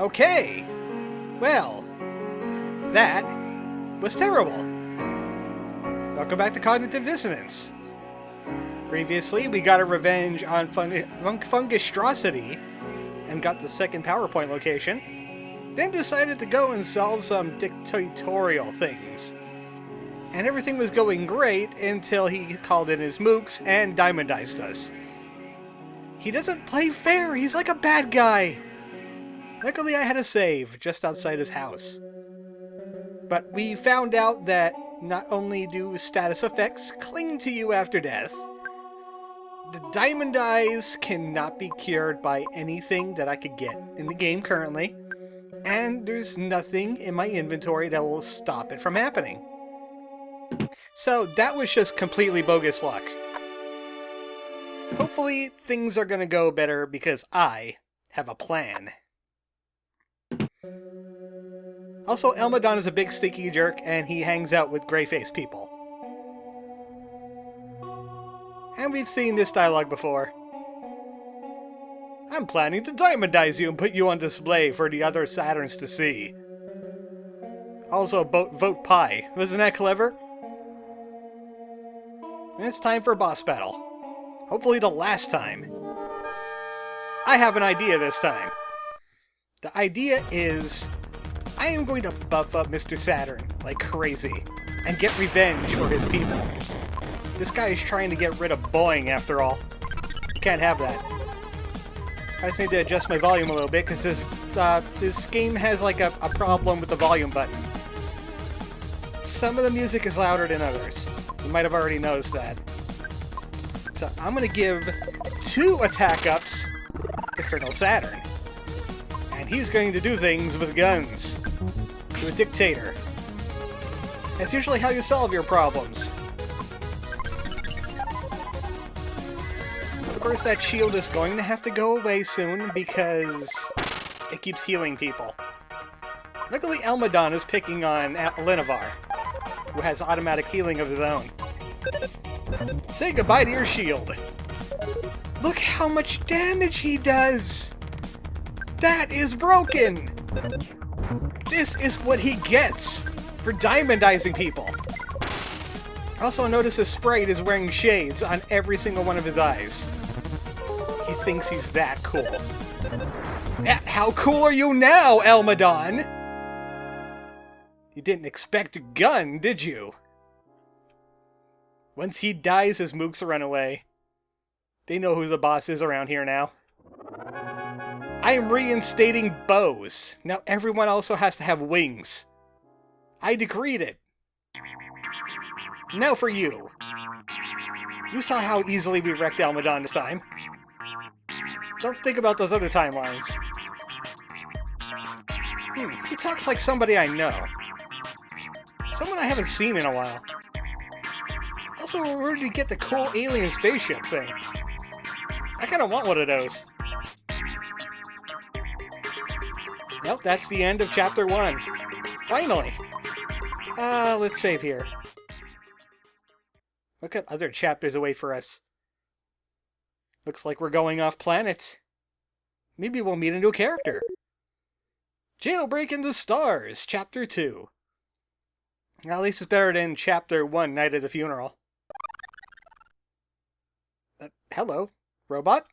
Okay, well, that was terrible. Welcome back to Cognitive Dissonance. Previously, we got a revenge on Fungustrosity and got the second PowerPoint location, then decided to go and solve some dictatorial things. And everything was going great until he called in his mooks and diamondized us. He doesn't play fair, he's like a bad guy! Luckily I had a save just outside his house. But we found out that not only do status effects cling to you after death, the diamond eyes cannot be cured by anything that I could get in the game currently, and there's nothing in my inventory that will stop it from happening. So that was just completely bogus luck. Hopefully things are gonna go better because I have a plan. Also, Elmadon is a big stinky jerk and he hangs out with gray-faced people. And we've seen this dialogue before. I'm planning to diamondize you and put you on display for the other Saturns to see. Also, vote pie. Wasn't that clever? And it's time for a boss battle. Hopefully the last time. I have an idea this time. The idea is, I am going to buff up Mr. Saturn like crazy and get revenge for his people. This guy is trying to get rid of Boeing after all. Can't have that. I just need to adjust my volume a little bit because this game has like a problem with the volume button. Some of the music is louder than others. You might have already noticed that. So I'm going to give 2 attack ups to Colonel Saturn. And he's going to do things with guns. To a dictator. That's usually how you solve your problems. Of course, that shield is going to have to go away soon because it keeps healing people. Luckily, Elmadon is picking on Linavar, who has automatic healing of his own. Say goodbye to your shield. Look how much damage he does! That is broken! This is what he gets for diamondizing people. Also, notice his sprite is wearing shades on every single one of his eyes. He thinks he's that cool. How cool are you now, Elmadon? You didn't expect a gun, did you? Once he dies, his mooks run away. They know who the boss is around here now. I am reinstating bows. Now everyone also has to have wings. I decreed it. Now for you. You saw how easily we wrecked Elmadon this time. Don't think about those other timelines. He talks like somebody I know. Someone I haven't seen in a while. Also, where did he get the cool alien spaceship thing? I kinda want one of those. Well, that's the end of Chapter 1. Finally! Let's save here. What kind of other chapters await for us? Looks like we're going off planet. Maybe we'll meet a new character. Jailbreak in the Stars, Chapter 2. At least it's better than Chapter 1, Night of the Funeral. Hello, robot?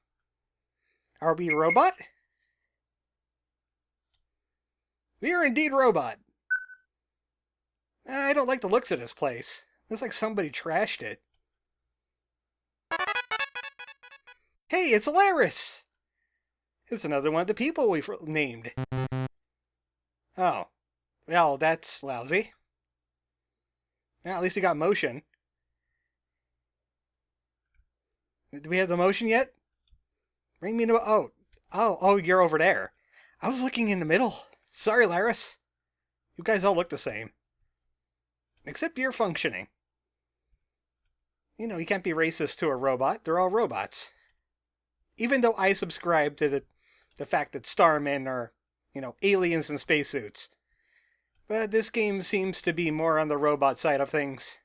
Are we robot? We are indeed robot. I don't like the looks of this place. Looks like somebody trashed it. Hey, it's Larice! It's another one of the people we've named. Oh. Well, that's lousy. Yeah, at least he got motion. Do we have the motion yet? Bring me to... Oh, you're over there. I was looking in the middle. Sorry, Larice. You guys all look the same. Except you're functioning. You know, you can't be racist to a robot. They're all robots. Even though I subscribe to the fact that starmen are, you know, aliens in spacesuits. But this game seems to be more on the robot side of things.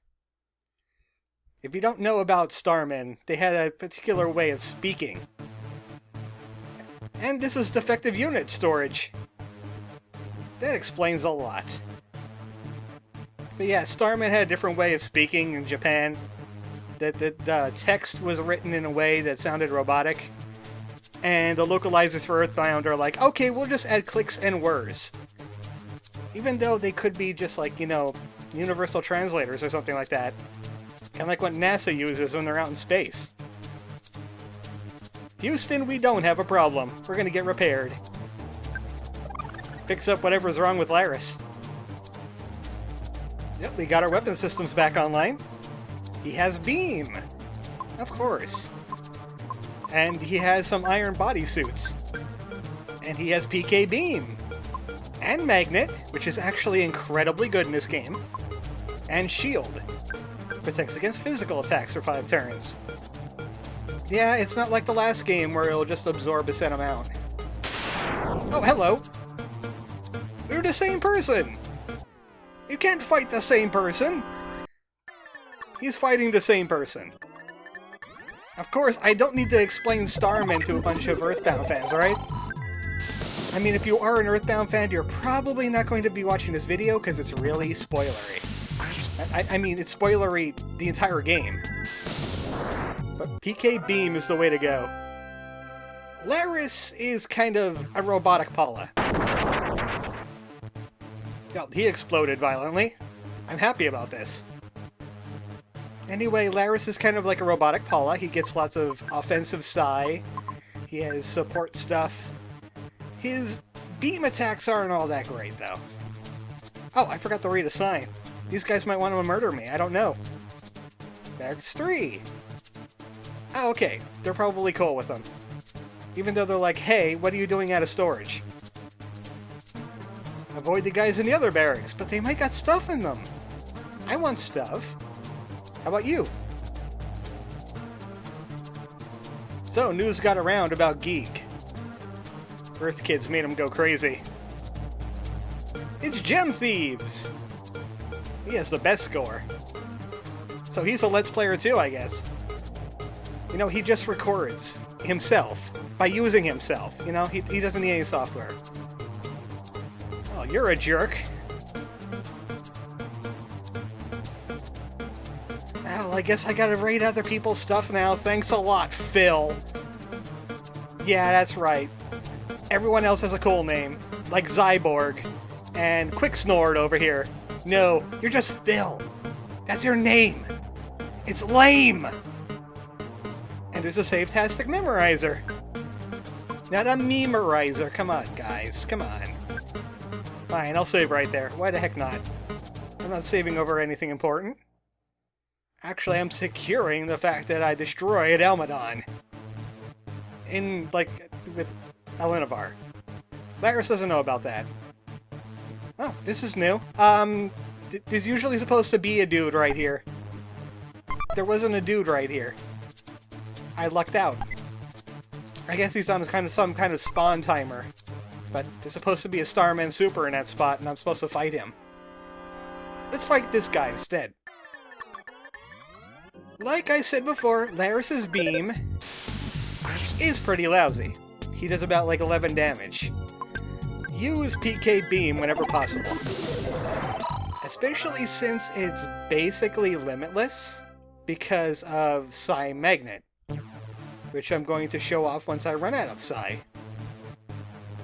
If you don't know about starmen, they had a particular way of speaking. And this was defective unit storage. That explains a lot. But yeah, Starman had a different way of speaking in Japan. The text was written in a way that sounded robotic. And the localizers for EarthBound are like, okay, we'll just add clicks and whirs. Even though they could be just like, you know, universal translators or something like that. Kind of like what NASA uses when they're out in space. Houston, we don't have a problem. We're gonna get repaired. Fix up whatever's wrong with Larice. Yep, we got our weapon systems back online. He has beam. Of course. And he has some iron bodysuits. And he has PK beam. And magnet, which is actually incredibly good in this game. And shield. Protects against physical attacks for 5 turns. Yeah, it's not like the last game where it'll just absorb a set amount. Oh, hello. We're the same person. You can't fight the same person. He's fighting the same person. Of course, I don't need to explain Starman to a bunch of EarthBound fans, right? I mean, if you are an EarthBound fan, you're probably not going to be watching this video because it's really spoilery. I mean, it's spoilery the entire game. But PK Beam is the way to go. Larice is kind of a robotic Paula. Well, he exploded violently. I'm happy about this. Anyway, Larice is kind of like a robotic Paula. He gets lots of offensive psi. He has support stuff. His beam attacks aren't all that great, though. Oh, I forgot to read a sign. These guys might want to murder me. I don't know. There's 3. Oh, okay. They're probably cool with them. Even though they're like, hey, what are you doing out of storage? Avoid the guys in the other barracks, but they might got stuff in them. I want stuff. How about you? So, news got around about Giegue. Earth kids made him go crazy. It's Gem Thieves! He has the best score. So he's a Let's Player too, I guess. You know, he just records himself by using himself. You know, he doesn't need any software. Oh, you're a jerk. Well, I guess I gotta raid other people's stuff now. Thanks a lot, Phil. Yeah, that's right. Everyone else has a cool name, like Zyborg and Quicksnort over here. No, you're just Phil. That's your name. It's lame. And there's a Save-tastic Memorizer. Not a memorizer. Come on, guys. Come on. Fine, I'll save right there. Why the heck not? I'm not saving over anything important. Actually, I'm securing the fact that I destroyed Elmadon. In, like, with Elinavar. Larice doesn't know about that. Oh, this is new. There's usually supposed to be a dude right here. There wasn't a dude right here. I lucked out. I guess he's on some kind of spawn timer. But there's supposed to be a Starman Super in that spot, and I'm supposed to fight him. Let's fight this guy instead. Like I said before, Larice's beam is pretty lousy. He does about like 11 damage. Use PK Beam whenever possible. Especially since it's basically limitless because of Psi Magnet, which I'm going to show off once I run out of Psi.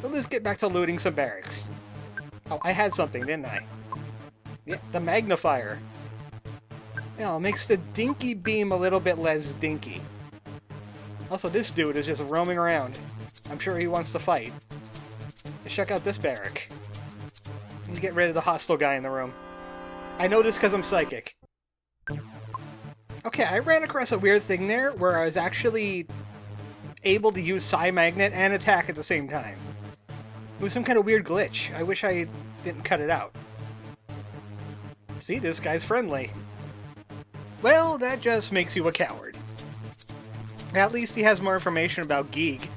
But let's get back to looting some barracks. Oh, I had something, didn't I? Yeah, the magnifier. Yeah, it makes the dinky beam a little bit less dinky. Also, this dude is just roaming around. I'm sure he wants to fight. Let's check out this barrack. Let me get rid of the hostile guy in the room. I know this because I'm psychic. Okay, I ran across a weird thing there where I was actually able to use Psi Magnet and attack at the same time. It was some kind of weird glitch. I wish I didn't cut it out. See, this guy's friendly. Well, that just makes you a coward. At least he has more information about Giegue.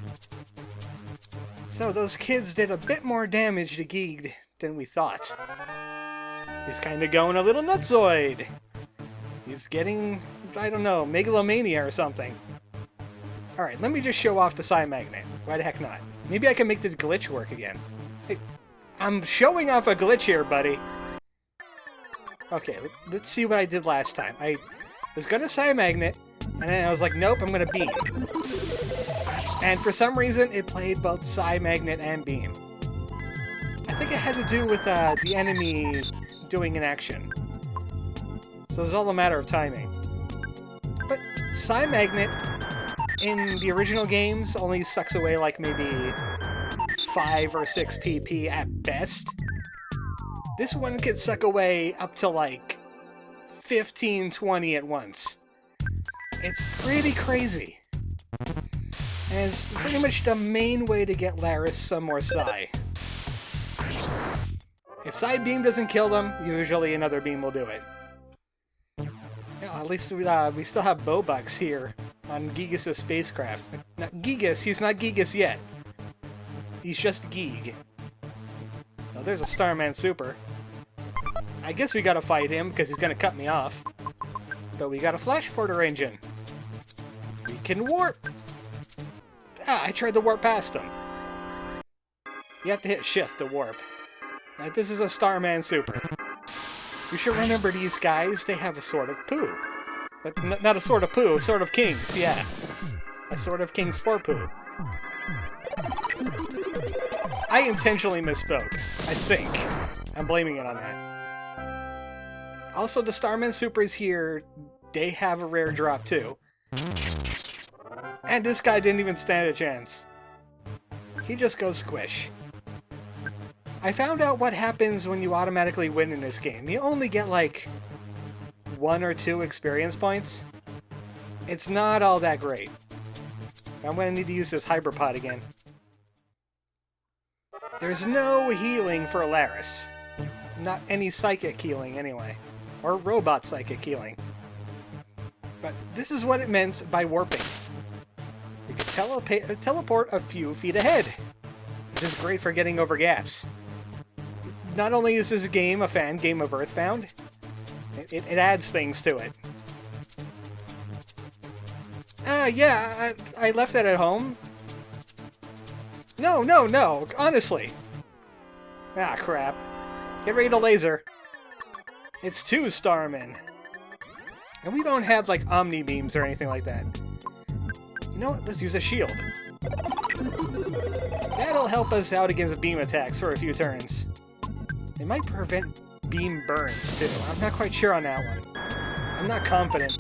So those kids did a bit more damage to Giegue than we thought. He's kind of going a little nutsoid. He's getting, I don't know, megalomania or something. Alright, let me just show off the Psi Magnet. Why the heck not? Maybe I can make the glitch work again. Hey, I'm showing off a glitch here, buddy. Okay, let's see what I did last time. I was gonna Psy Magnet, and then I was like, nope, I'm gonna Beam. And for some reason, it played both Psy Magnet and Beam. I think it had to do with the enemy doing an action. So it was all a matter of timing. But Psy Magnet, in the original games, only sucks away like maybe 5 or 6 PP at best. This one can suck away up to like 15, 20 at once. It's pretty crazy. And it's pretty much the main way to get Larice some more Psy. If Psy Beam doesn't kill them, usually another beam will do it. Yeah, at least we still have Bobucks here on Giegue's spacecraft. Not Giegue, he's not Giegue yet. He's just Giegue. Oh, there's a Starman Super. I guess we gotta fight him because he's gonna cut me off. But we got a Flash Porter engine. We can warp. Ah, I tried to warp past him. You have to hit shift to warp. This is a Starman Super. You should remember these guys, they have a sword of poo. But not a sword of poo, a sword of kings, yeah. A sword of kings for poo. I intentionally misspoke, I think. I'm blaming it on that. Also, the Starman Supers here, they have a rare drop too. And this guy didn't even stand a chance. He just goes squish. I found out what happens when you automatically win in this game. You only get like 1 or 2 experience points. It's not all that great. I'm gonna need to use this Hyperpod again. There's no healing for Larice. Not any psychic healing, anyway. Or robot psychic healing. But this is what it meant by warping. You can teleport a few feet ahead, which is great for getting over gaps. Not only is this game a fan game of EarthBound, it adds things to it. Yeah, I left that at home. No, honestly. Ah, crap. Get ready to laser. It's 2 Starmen. And we don't have, like, Omni Beams or anything like that. You know what? Let's use a shield. That'll help us out against beam attacks for a few turns. It might prevent beam burns, too. I'm not quite sure on that one. I'm not confident.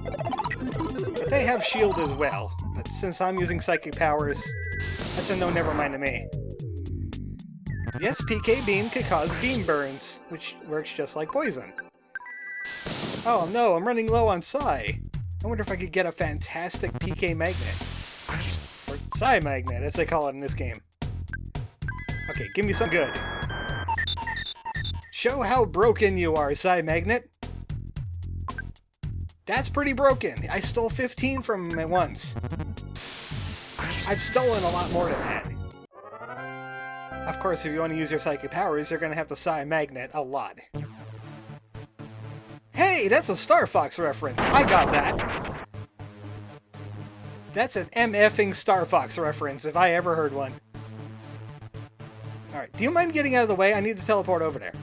But they have shield as well. But since I'm using psychic powers, that's a no never mind to me. Yes, PK Beam could cause beam burns, which works just like poison. Oh no, I'm running low on Psy. I wonder if I could get a fantastic PK Magnet. Or Psy Magnet, as they call it in this game. Okay, give me some good. Show how broken you are, Psy Magnet. That's pretty broken. I stole 15 from him at once. I've stolen a lot more than that. Of course, if you want to use your psychic powers, you're going to have to Psy Magnet a lot. Hey, that's a Star Fox reference. I got that. That's an MFing Star Fox reference, if I ever heard one. Alright, do you mind getting out of the way? I need to teleport over there.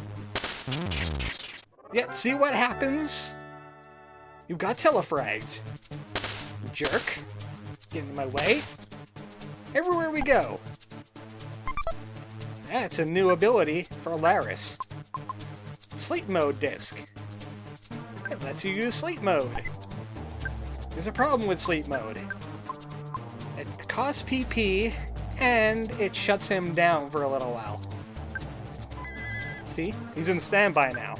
Yeah, see what happens? You got telefragged. Jerk. Get in my way. Everywhere we go. That's a new ability for Larice. Sleep Mode Disc. It lets you use Sleep Mode. There's a problem with Sleep Mode. It costs PP, and it shuts him down for a little while. See? He's in standby now.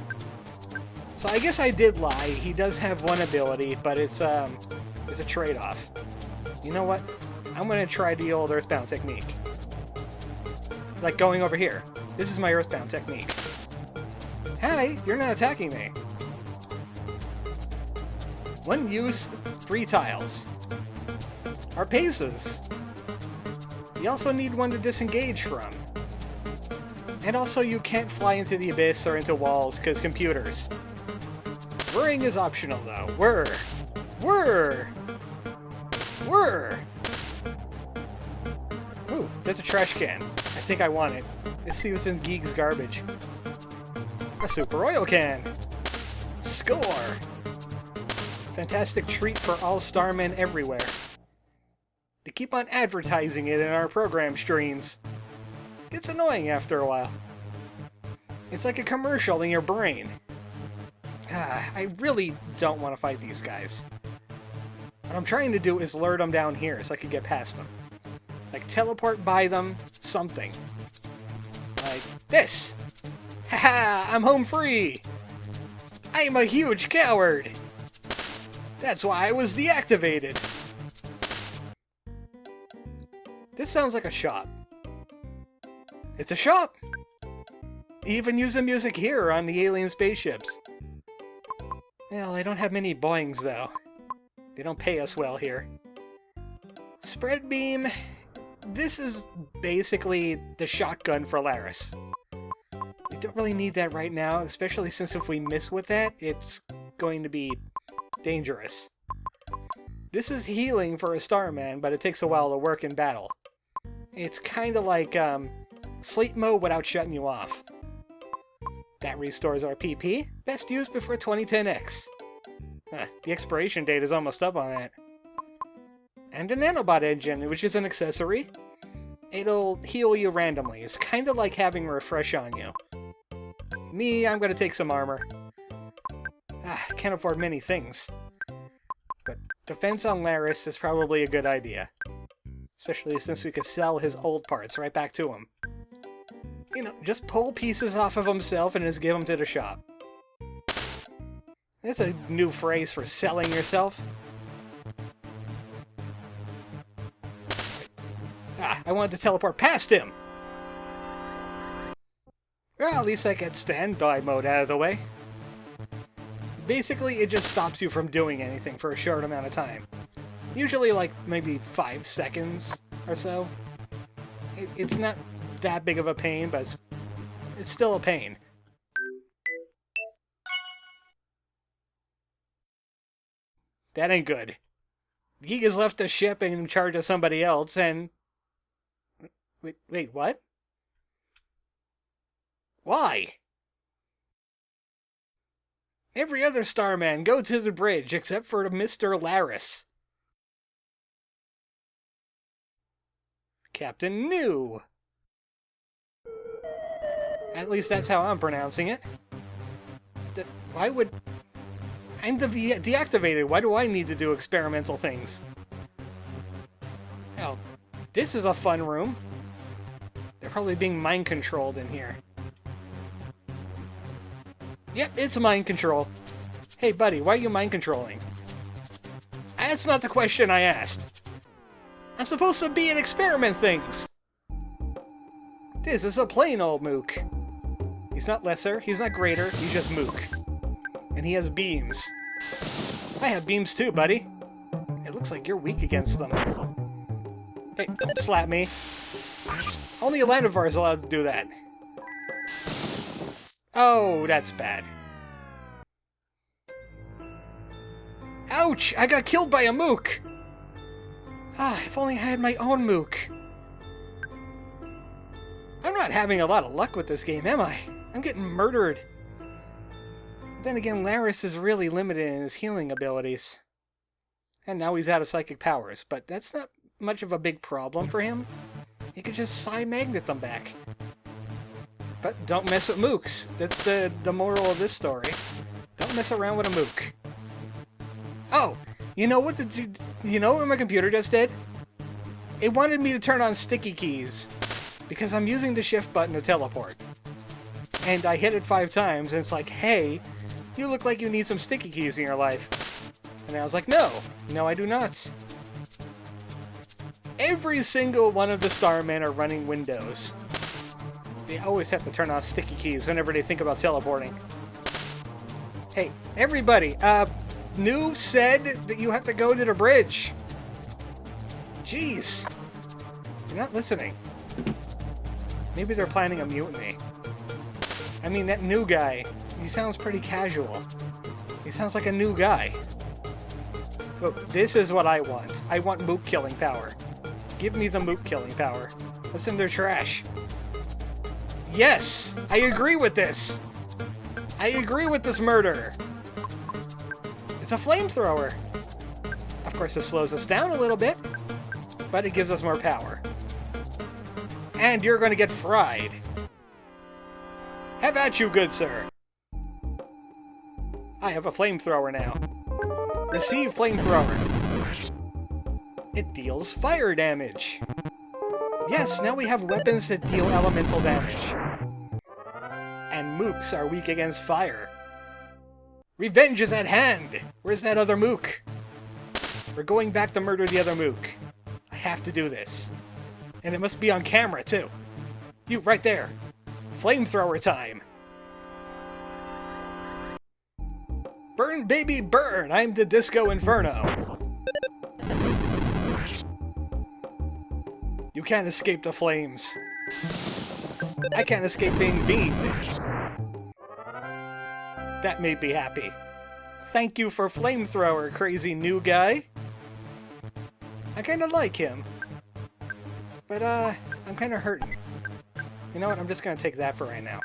So I guess I did lie. He does have one ability, but it's a trade-off. You know what? I'm gonna try the old EarthBound technique. Like going over here. This is my EarthBound technique. Hey, you're not attacking me. One use, 3 tiles. Our paces. You also need one to disengage from. And also you can't fly into the abyss or into walls, because computers. Whirring is optional though. Whir! Whir! Whir! Ooh, there's a trash can. I think I want it. Let's see what's in Giegue's garbage. A super oil can. Score! Fantastic treat for all starmen everywhere. They keep on advertising it in our program streams. It's annoying after a while. It's like a commercial in your brain. I really don't want to fight these guys. What I'm trying to do is lure them down here so I can get past them. Like teleport by them, something. Like this! Haha, I'm home free! I'm a huge coward! That's why I was deactivated! This sounds like a shop. It's a shop! You even use the music here on the alien spaceships. Well, I don't have many boings, though. They don't pay us well here. Spread beam. This is basically the shotgun for Larice. We don't really need that right now, especially since if we miss with that, it's going to be dangerous. This is healing for a Starman, but it takes a while to work in battle. It's kind of like sleep mode without shutting you off. That restores our PP. Best used before 2010X. The expiration date is almost up on that. And a nanobot engine, which is an accessory. It'll heal you randomly. It's kind of like having a refresh on you. Me, I'm going to take some armor. Can't afford many things. But defense on Larice is probably a good idea. Especially since we could sell his old parts right back to him. You know, just pull pieces off of himself and just give them to the shop. That's a new phrase for selling yourself. I wanted to teleport past him! Well, at least I get standby mode out of the way. Basically, it just stops you from doing anything for a short amount of time. Usually like maybe 5 seconds or so. It's not that big of a pain, but it's still a pain. That ain't good. Giegue has left the ship in charge of somebody else, and... Wait, what? Why? Every other Starman go to the bridge except for Mr. Larice. Captain Niiue. At least that's how I'm pronouncing it. Why would... I'm deactivated. Why do I need to do experimental things? Oh, this is a fun room. They're probably being mind-controlled in here. Yep, it's mind control. Hey, buddy, why are you mind-controlling? That's not the question I asked. I'm supposed to be and experiment things. This is a plain old mook. He's not lesser, he's not greater, he's just mook. And he has beams. I have beams too, buddy. It looks like you're weak against them. Hey, don't slap me. Only a Lanivar is allowed to do that. Oh, that's bad. Ouch! I got killed by a mook! If only I had my own mook. I'm not having a lot of luck with this game, am I? I'm getting murdered. Then again, Larice is really limited in his healing abilities. And now he's out of psychic powers, but that's not much of a big problem for him. He could just Psy-Magnet them back. But don't mess with mooks. That's the moral of this story. Don't mess around with a mook. Oh! You know what my computer just did? It wanted me to turn on sticky keys. Because I'm using the shift button to teleport. And I hit it 5 times, and it's like, hey, you look like you need some sticky keys in your life. And I was like, no, I do not. Every single one of the Starmen are running Windows. They always have to turn off sticky keys whenever they think about teleporting. Hey, everybody, Niiue said that you have to go to the bridge. Jeez. You're not listening. Maybe they're planning a mutiny. I mean, that new guy, he sounds pretty casual. He sounds like a new guy. Look, this is what I want. I want mook killing power. Give me the mook killing power. What's in their trash? Yes! I agree with this! I agree with this murder! It's a flamethrower! Of course, this slows us down a little bit, but it gives us more power. And you're going to get fried. Have at you, good sir! I have a flamethrower now. Receive flamethrower. It deals fire damage. Yes, now we have weapons that deal elemental damage. And mooks are weak against fire. Revenge is at hand! Where's that other mook? We're going back to murder the other mook. I have to do this. And it must be on camera, too. You, right there. Flamethrower time. Burn, baby, burn! I'm the Disco Inferno. You can't escape the flames. I can't escape being beamed. That made me happy. Thank you for flamethrower, crazy new guy. I kinda like him. But, I'm kinda hurting. You know what? I'm just gonna take that for right now.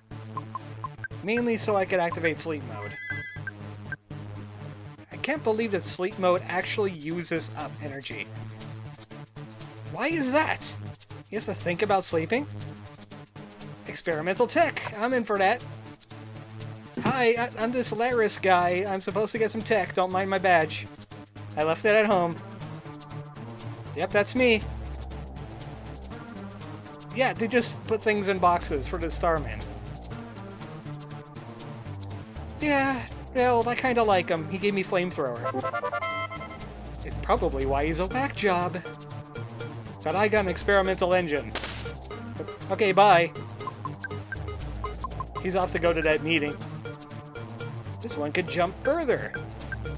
Mainly so I could activate sleep mode. I can't believe that sleep mode actually uses up energy. Why is that? He has to think about sleeping? Experimental tech. I'm in for that. Hi, I'm this Larice guy. I'm supposed to get some tech. Don't mind my badge. I left it at home. Yep, that's me. Yeah, they just put things in boxes for the Starman. Yeah, well, I kinda like him. He gave me flamethrower. It's probably why he's a whack job. But I got an experimental engine. Okay, bye. He's off to go to that meeting. This one could jump further.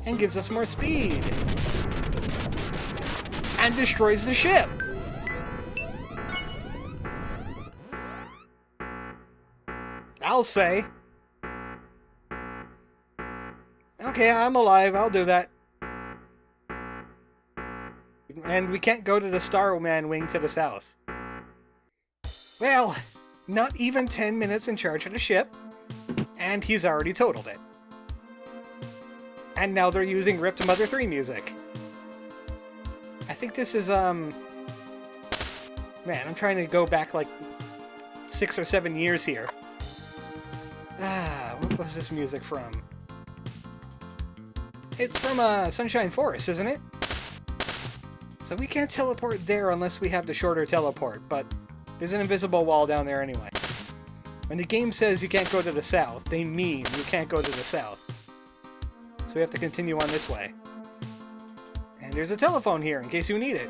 And gives us more speed. And destroys the ship. I'll say. Okay, I'm alive. I'll do that. And we can't go to the Starman wing to the south. Well, not even 10 minutes in charge of the ship, and he's already totaled it. And now they're using Rip to Mother 3 music. I think this is, Man, I'm trying to go back like 6 or 7 years here. What was this music from? It's from, Sunshine Forest, isn't it? So we can't teleport there unless we have the shorter teleport, but there's an invisible wall down there anyway. When the game says you can't go to the south, they mean you can't go to the south. So we have to continue on this way. And there's a telephone here in case you need it.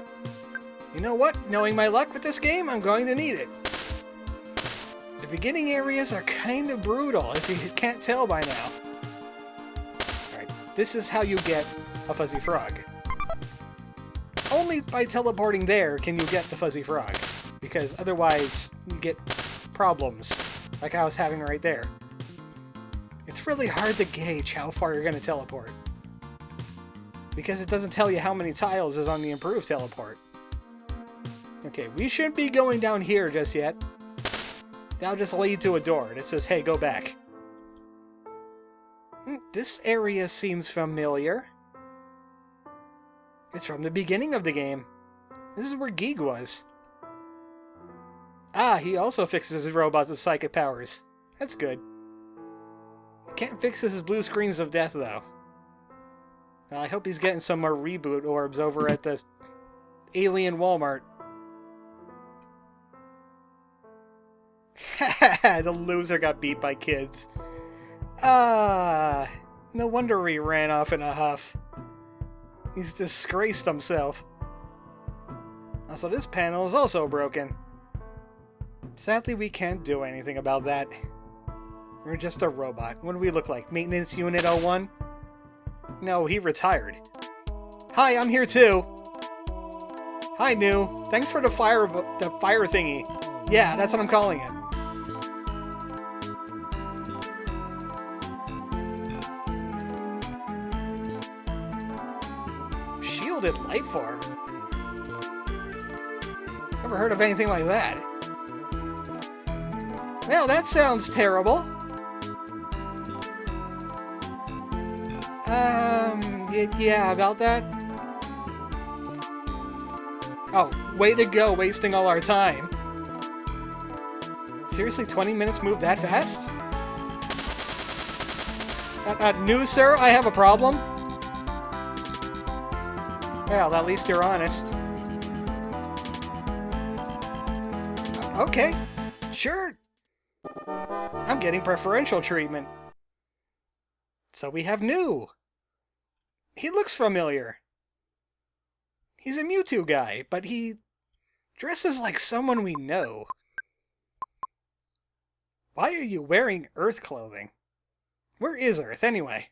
You know what? Knowing my luck with this game, I'm going to need it. The beginning areas are kind of brutal, if you can't tell by now. Alright, this is how you get a fuzzy frog. Only by teleporting there can you get the fuzzy frog, because otherwise you get problems, like I was having right there. It's really hard to gauge how far you're going to teleport, because it doesn't tell you how many tiles is on the improved teleport. Okay, we shouldn't be going down here just yet. That'll just lead to a door that says, hey, go back. This area seems familiar. It's from the beginning of the game. This is where Giegue was. Ah, he also fixes his robots with psychic powers. That's good. Can't fix his blue screens of death, though. I hope he's getting some more reboot orbs over at the alien Walmart. The loser got beat by kids. No wonder he ran off in a huff. He's disgraced himself. Also, this panel is also broken. Sadly, we can't do anything about that. We're just a robot. What do we look like? Maintenance Unit 01? No, he retired. Hi, I'm here too. Hi, New. Thanks for the fire thingy. Yeah, that's what I'm calling it. Shielded life form? Never heard of anything like that. Well, that sounds terrible. Yeah, about that. Oh, way to go, wasting all our time. Seriously, 20 minutes moved that fast? News, sir, I have a problem. Well, at least you're honest. Okay, sure. I'm getting preferential treatment. So we have Niiue. He looks familiar. He's a Mewtwo guy, but he dresses like someone we know. Why are you wearing Earth clothing? Where is Earth, anyway?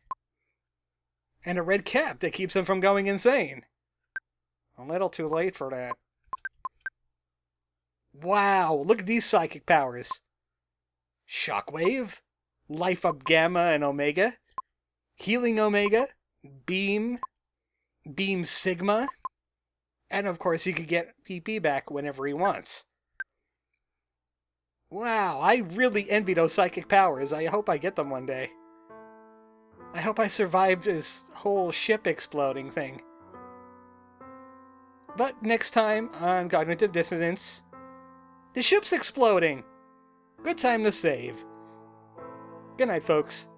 And a red cap that keeps him from going insane. A little too late for that. Wow, look at these psychic powers. Shockwave, Life Up Gamma and Omega, Healing Omega, Beam Sigma, and of course he could get PP back whenever he wants. Wow, I really envy those psychic powers. I hope I get them one day. I hope I survived this whole ship exploding thing. But next time on Cognitive Dissonance, the ship's exploding. Good time to save. Good night, folks.